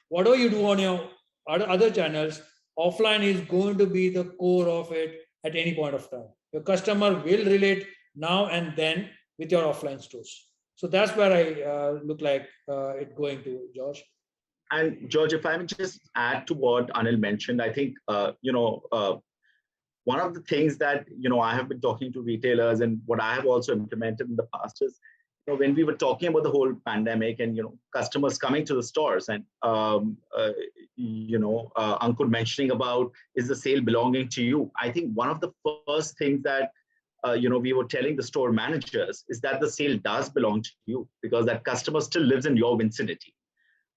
whatever you do on your other channels, offline is going to be the core of it at any point of time. Your customer will relate now and then with your offline stores. So that's where I look like it going to, George. And George, if I may just add to what Anil mentioned, I think, one of the things that, I have been talking to retailers and what I have also implemented in the past is, when we were talking about the whole pandemic and, customers coming to the stores and, Ankur mentioning about, is the sale belonging to you? I think one of the first things that, we were telling the store managers is that the sale does belong to you because that customer still lives in your vicinity.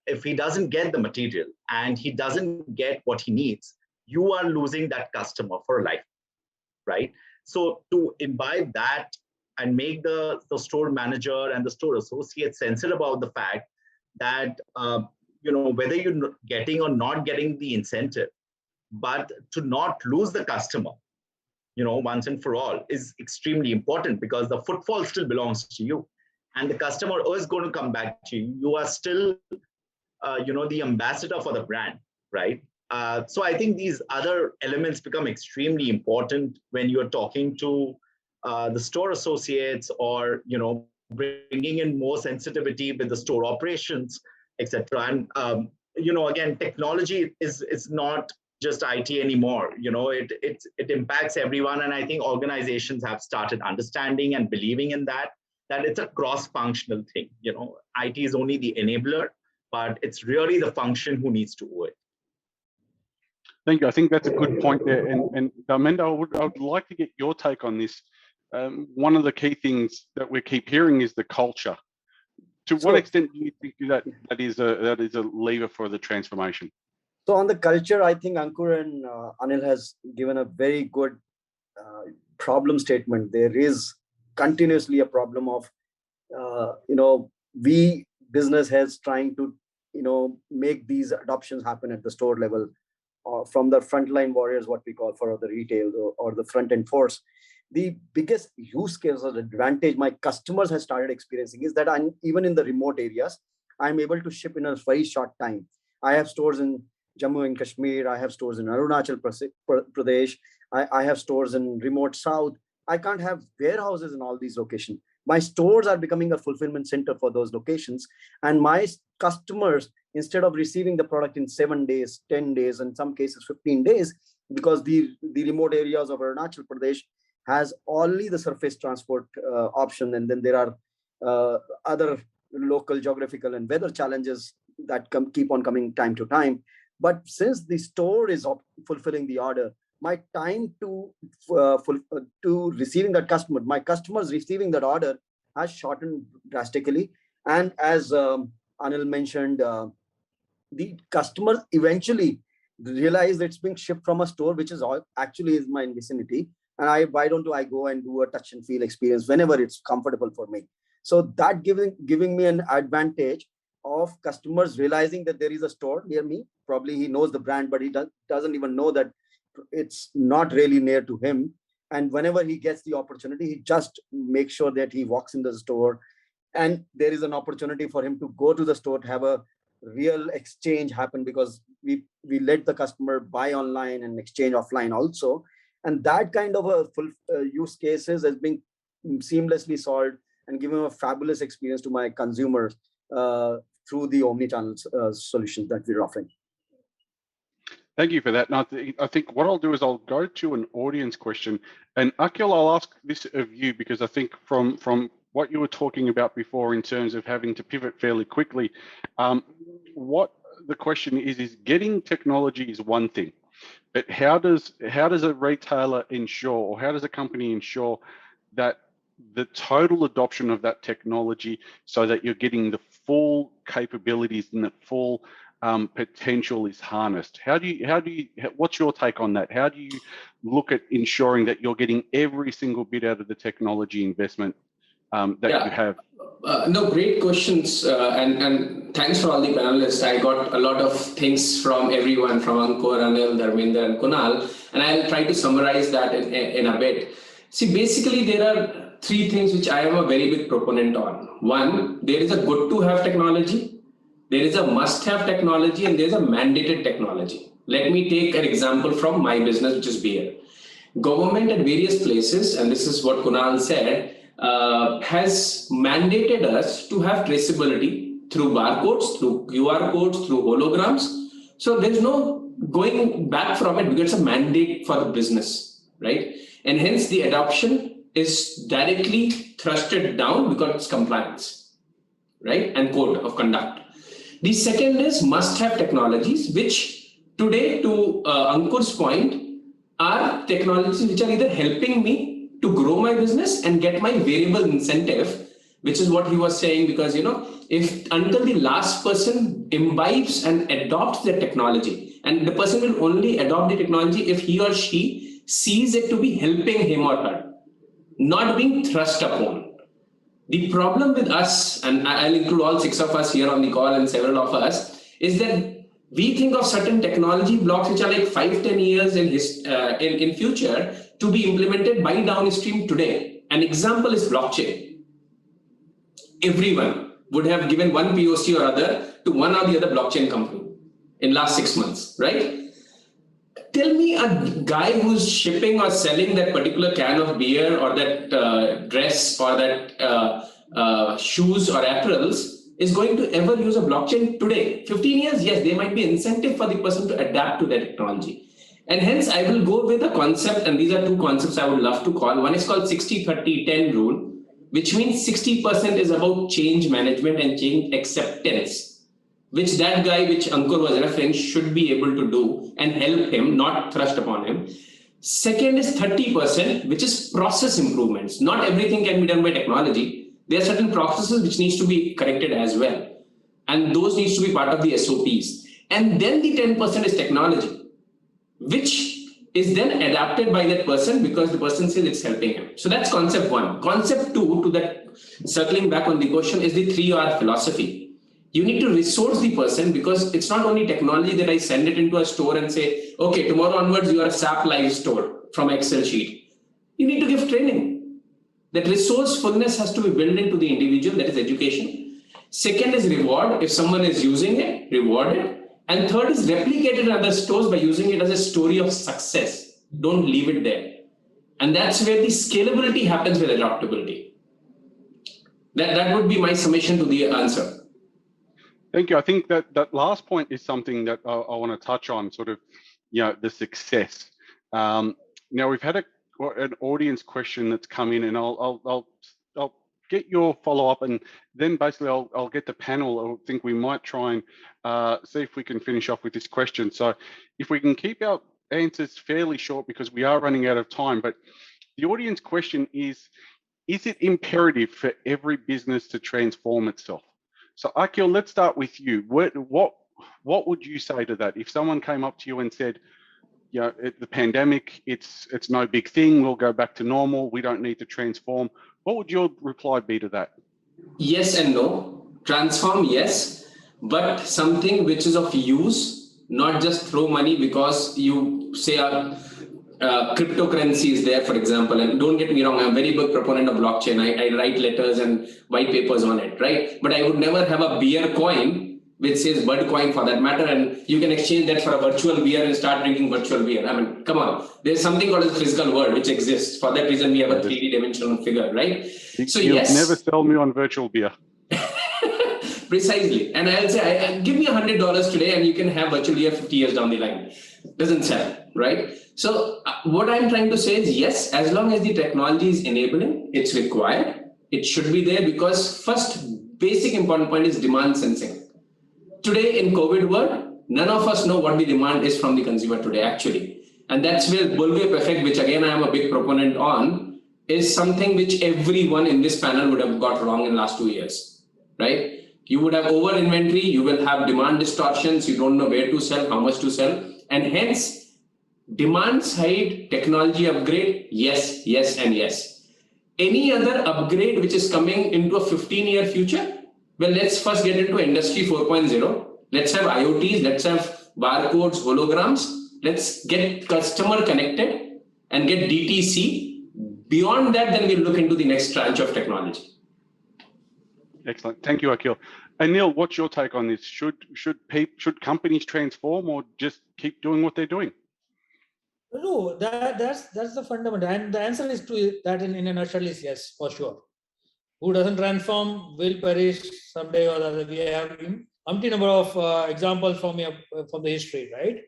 If he doesn't get the material and he doesn't get what he needs, you are losing that customer for life, right? So to imbibe that and make the store manager and the store associate sensitive about the fact that, whether you're getting or not getting the incentive, but to not lose the customer, once and for all is extremely important because the footfall still belongs to you. and the customer is going to come back to you, you are still, the ambassador for the brand, right? So I think these other elements become extremely important when you're talking to the store associates, or bringing in more sensitivity with the store operations, etc. And again, technology is not just IT anymore. It impacts everyone, and I think organizations have started understanding and believing in that it's a cross-functional thing. IT is only the enabler, but it's really the function who needs to do it. Thank you. I think that's a good point there. And Dharmendra, I would like to get your take on this. One of the key things that we keep hearing is the culture. To what extent do you think that is a lever for the transformation? So on the culture, I think Ankur and Anil has given a very good problem statement. There is continuously a problem of, we business heads trying to, make these adoptions happen at the store level, from the frontline warriors, what we call for the retail or the front end force. The biggest use case or advantage my customers have started experiencing is that even in the remote areas, I'm able to ship in a very short time. I have stores in Jammu and Kashmir. I have stores in Arunachal Pradesh. I have stores in remote South. I can't have warehouses in all these locations. My stores are becoming a fulfillment center for those locations. And my customers, instead of receiving the product in 7 days, 10 days, in some cases 15 days, because the remote areas of Arunachal Pradesh has only the surface transport option. And then there are other local geographical and weather challenges that keep on coming time to time. But since the store is fulfilling the order, my time to receiving that customer, my customers receiving that order has shortened drastically. And as Anil mentioned, the customers eventually realize that it's being shipped from a store, which is actually is my vicinity. And why don't I go and do a touch and feel experience whenever it's comfortable for me? So that giving me an advantage of customers realizing that there is a store near me. Probably he knows the brand, but he doesn't even know that it's not really near to him. And whenever he gets the opportunity, he just makes sure that he walks in the store, and there is an opportunity for him to go to the store to have a real exchange happen, because we let the customer buy online and exchange offline also. And that kind of a full use cases has been seamlessly solved and given a fabulous experience to my consumers through the omnichannel solutions that we're offering. Thank you for that. And I think what I'll do is I'll go to an audience question. And Akhil, I'll ask this of you, because I think from what you were talking about before in terms of having to pivot fairly quickly, what the question is getting technology is one thing, but how does a retailer ensure, or how does a company ensure that the total adoption of that technology, so that you're getting the full capabilities and the full potential is harnessed? What's your take on that? How do you look at ensuring that you're getting every single bit out of the technology investment that you have? No, great questions. And thanks for all the panelists. I got a lot of things from everyone, from Ankur, Anil, Dharmendra, and Kunal, and I'll try to summarize that in a bit. See, basically, there are three things which I am a very big proponent on. One, there is a good to have technology, there is a must have technology, and there's a mandated technology. Let me take an example from my business, which is beer. Government at various places, and this is what Kunal said, has mandated us to have traceability through barcodes, through QR codes, through holograms. So there's no going back from it, because it's a mandate for the business, right? And hence the adoption is directly thrusted down because it's compliance, right? And code of conduct. The second is must-have technologies, which today, to Ankur's point, are technologies which are either helping me to grow my business and get my variable incentive, which is what he was saying, because, if until the last person imbibes and adopts the technology, and the person will only adopt the technology if he or she sees it to be helping him or her, not being thrust upon. The problem with us, and I'll include all 6 of us here on the call and several of us, is that we think of certain technology blocks which are like 5-10 years in future to be implemented by downstream today. An example is blockchain. everyone would have given one POC or other to one or the other blockchain company in last 6 months, right? Tell me a guy who's shipping or selling that particular can of beer or that dress or that shoes or apparels is going to ever use a blockchain today. 15 years, yes, there might be incentive for the person to adapt to that technology. And hence, I will go with a concept, and these are two concepts I would love to call. One is called 60-30-10 rule, which means 60% is about change management and change acceptance, which that guy, which Ankur was referring, should be able to do and help him, not thrust upon him. Second is 30%, which is process improvements. Not everything can be done by technology. There are certain processes which needs to be corrected as well. And those needs to be part of the SOPs. And then the 10% is technology, which is then adapted by that person because the person says it's helping him. So that's concept one. Concept two, to that, circling back on the question, is the 3R philosophy. You need to resource the person, because it's not only technology that I send it into a store and say, okay, tomorrow onwards, you are a SAP Live store from Excel sheet. You need to give training. That resourcefulness has to be built into the individual, that is education. Second is reward. If someone is using it, reward it. And third is replicate it in other stores by using it as a story of success. Don't leave it there. And that's where the scalability happens with adaptability. That would be my summation to the answer. Thank you. I think that last point is something that I want to touch on, sort of, the success. Now we've had an audience question that's come in, and I'll get your follow up, and then basically I'll get the panel. I think we might try and see if we can finish off with this question. So if we can keep our answers fairly short, because we are running out of time, but the audience question is it imperative for every business to transform itself? So Akhil, let's start with you. What would you say to that? If someone came up to you and said, the pandemic, it's no big thing, we'll go back to normal, we don't need to transform, what would your reply be to that? Yes and no. Transform, yes, but something which is of use, not just throw money because you say cryptocurrency is there, for example. And don't get me wrong, I'm a very big proponent of blockchain. I write letters and white papers on it, right? But I would never have a beer coin which says Bud coin, for that matter, and you can exchange that for a virtual beer and start drinking virtual beer. I mean, come on. There's something called a physical world which exists. For that reason, we have a 3D dimensional figure, right? So yes. Never sell me on virtual beer. Precisely. And I'll say, give me $100 today and you can have virtual beer 50 years down the line. Doesn't sell, right? So what I'm trying to say is, yes, as long as the technology is enabling, it's required. It should be there, because first basic important point is demand sensing. Today in COVID world, none of us know what the demand is from the consumer today, actually. And that's where bullwhip effect, which again, I am a big proponent on, is something which everyone in this panel would have got wrong in the last 2 years, right? You would have over inventory, you will have demand distortions, you don't know where to sell, how much to sell. And hence, demand side technology upgrade, yes, yes, and yes. Any other upgrade which is coming into a 15-year future? Well, let's first get into Industry 4.0. Let's have IoTs, let's have barcodes, holograms. Let's get customer connected and get DTC. Beyond that, then we'll look into the next tranche of technology. Excellent. Thank you, Akhil. And Neil, what's your take on this? Should companies transform or just keep doing what they're doing? No, that's the fundamental. And the answer is to that in a nutshell is yes, for sure. Who doesn't transform will perish someday or other. We have umpteen number of examples from the history, right?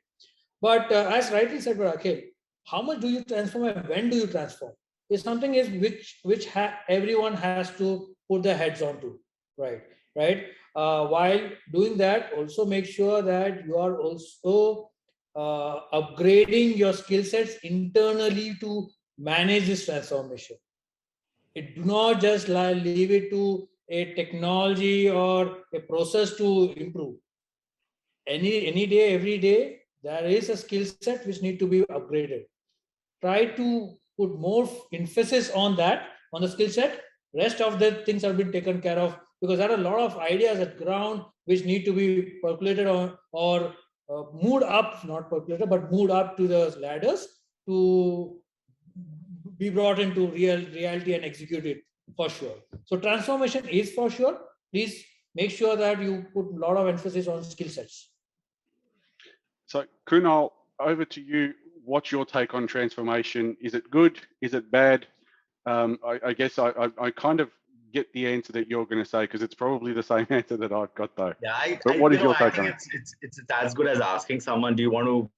But as rightly said by Akhil, how much do you transform and when do you transform? Is something which everyone has to put their heads onto, right? While doing that, also make sure that you are also upgrading your skill sets internally to manage this transformation. It do not just leave it to a technology or a process to improve. Any day, every day, there is a skill set which need to be upgraded. Try to put more emphasis on that, on the skill set. Rest of the things have been taken care of, because there are a lot of ideas at ground which need to be percolated or moved up, not percolated, but moved up to the ladders to be brought into reality and executed for sure. So transformation is for sure. Please make sure that you put a lot of emphasis on skill sets. So Kunal, over to you. What's your take on transformation? Is it good? Is it bad? I guess I kind of get the answer that you're going to say, because it's probably the same answer that I've got though. Yeah, But what is your I take on think it? it's as good as asking someone, do you want to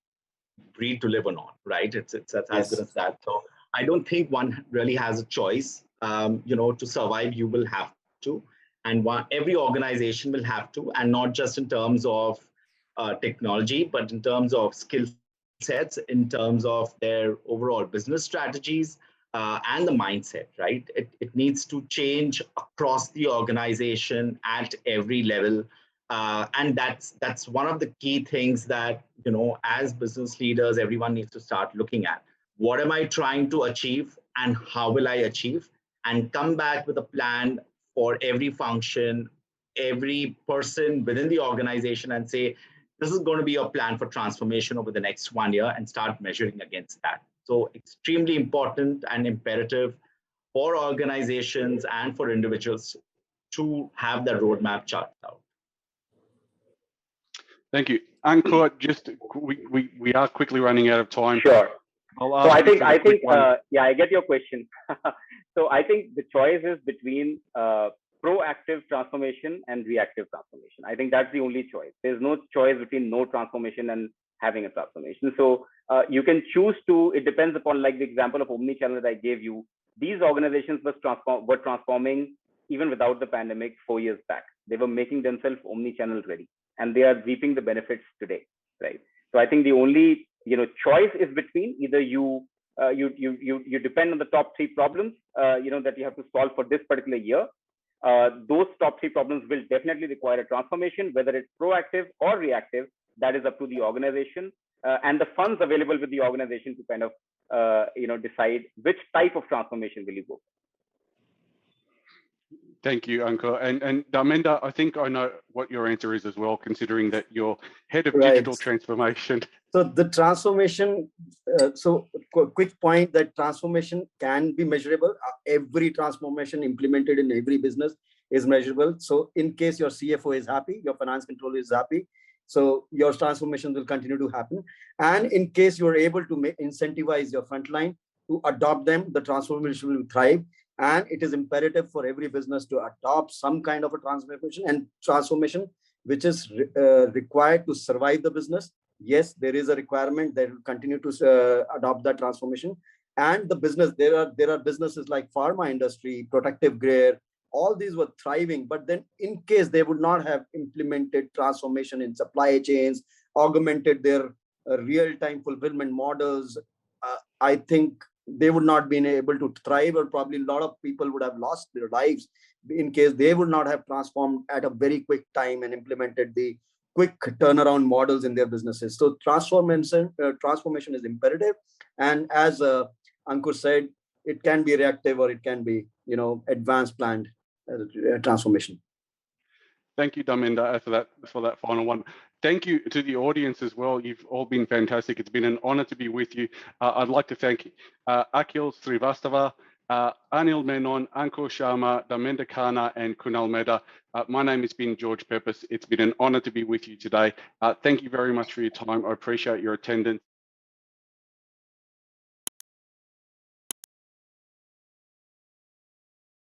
breed to live or not, right? It's as good as that. So I don't think one really has a choice. To survive, you will have to, and every organization will have to, and not just in terms of technology, but in terms of skill sets, in terms of their overall business strategies, and the mindset, right? It needs to change across the organization at every level. And that's one of the key things that, as business leaders, everyone needs to start looking at. What am I trying to achieve and how will I achieve? And come back with a plan for every function, every person within the organization, and say, this is going to be a plan for transformation over the next 1 year, and start measuring against that. So extremely important and imperative for organizations and for individuals to have that roadmap charted out. Thank you. Ankur, just we are quickly running out of time. Sure. I'll So ask I think, one. yeah, I get your question. So I think the choice is between proactive transformation and reactive transformation. I think that's the only choice. There's no choice between no transformation and having a transformation. So you can choose to, it depends upon, like the example of Omnichannel that I gave you. These organizations were transforming even without the pandemic 4 years back. They were making themselves Omnichannel ready, and they are reaping the benefits today, right? So I think the only choice is between either you depend on the top 3 problems that you have to solve for this particular year. Those top 3 problems will definitely require a transformation, whether it's proactive or reactive. That is up to the organization and the funds available with the organization to kind of decide which type of transformation will you go. Thank you, Ankur. And Dharmender, I think I know what your answer is as well, considering that you're head of digital transformation. So the transformation, quick point that transformation can be measurable. Every transformation implemented in every business is measurable. So in case your CFO is happy, your finance controller is happy, so your transformation will continue to happen. And in case you're able to incentivize your frontline to adopt them, the transformation will thrive. And it is imperative for every business to adopt some kind of a transformation which is required to survive the business. Yes, there is a requirement that will continue to adopt that transformation. And the business, there are businesses like pharma industry, protective gear, all these were thriving. But then in case they would not have implemented transformation in supply chains, augmented their real-time fulfillment models, I think they would not been able to thrive, or probably a lot of people would have lost their lives in case they would not have transformed at a very quick time and implemented the quick turnaround models in their businesses. So transformation is imperative. And as Ankur said, it can be reactive or it can be, advanced planned transformation. Thank you, Dharmender, for that final one. Thank you to the audience as well. You've all been fantastic. It's been an honor to be with you. I'd like to thank Akhil Srivastava, Anil Menon, Ankur Sharma, Dharmender Khanna, and Kunal Mehta. My name has been George Pepes. It's been an honor to be with you today. Thank you very much for your time. I appreciate your attendance.